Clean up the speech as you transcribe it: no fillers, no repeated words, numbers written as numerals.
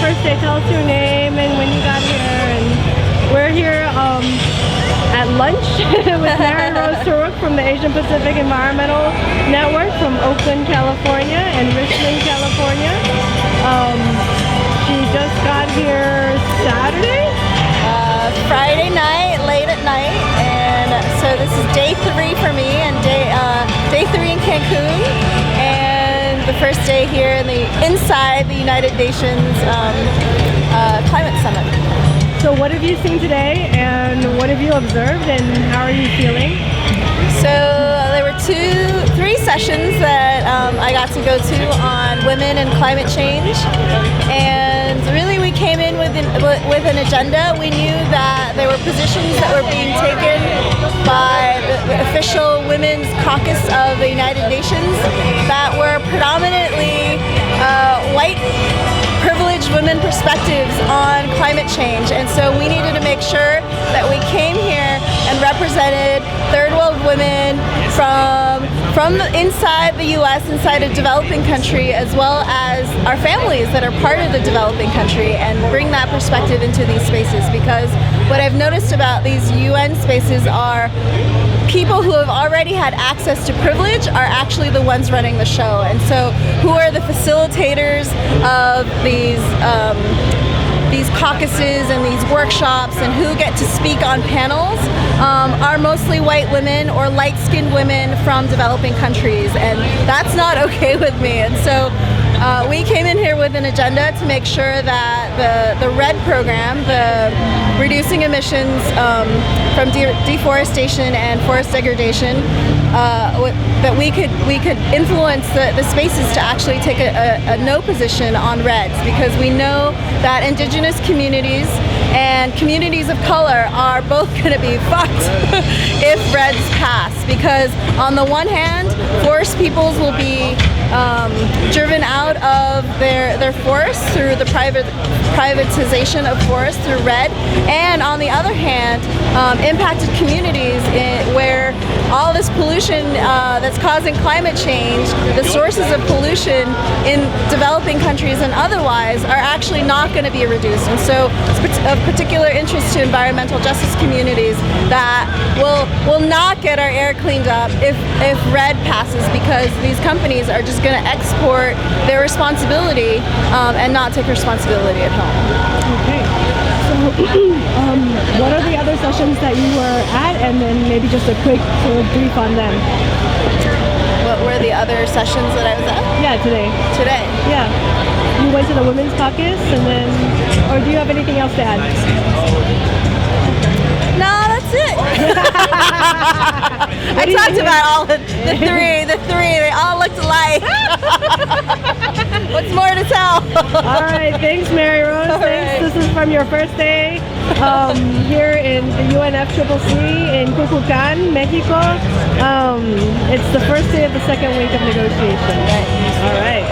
first day. Tell us your name and when you got here. And we're here at lunch with Mary Rose Taruc from the Asian Pacific Environmental Network from Oakland, California and Richmond, California. She just got here Saturday? Friday night, late at night, and so this is day 3 for me, and day 3 in Cancun, and the first day here inside the United Nations Climate Summit. So what have you seen today, and what have you observed, and how are you feeling? So there were 3 sessions that I got to go to on women and climate change, and really we came in with an agenda. We knew that there were positions that were being taken by the official Women's Caucus of the United Nations that were predominantly white privileged women perspectives on climate change, and so we needed to make sure that we came here and represented third world women from inside the US, inside a developing country, as well as our families that are part of the developing country, and bring that perspective into these spaces. Because what I've noticed about these UN spaces are people who have already had access to privilege are actually the ones running the show. And so who are the facilitators of these caucuses and these workshops, and who get to speak on panels are mostly white women or light-skinned women from developing countries, and that's not okay with me. And so we came in here with an agenda to make sure that the RED program, the reducing emissions from deforestation and forest degradation, that we could influence the spaces to actually take a no position on REDs, because we know that indigenous communities and communities of color are both going to be fucked if REDs pass, because on the one hand, forest peoples will be driven out of their forests through the privatization of forests through RED, and on the other hand, impacted communities where all this pollution that's causing climate change, the sources of pollution in developing countries and otherwise, are actually not going to be reduced. And so it's of particular interest to environmental justice communities that will not get our air cleaned up if RED passes, because these companies are just going to export their responsibility and not take responsibility at home. Okay. So what are the other sessions that you were at, and then maybe just a quick sort of brief on them? What were the other sessions that I was at? Yeah, today. Today? Yeah. You went to the Women's Caucus, and then, or do you have anything else to add? No, that's it. I talked about all the three. They all looked alike. What's more to tell? All right, thanks, Mary Rose. Thanks. Right. This is from your first day here in the UNFCCC in Cuculcan, Mexico. It's the first day of the second week of negotiation. Right. All right.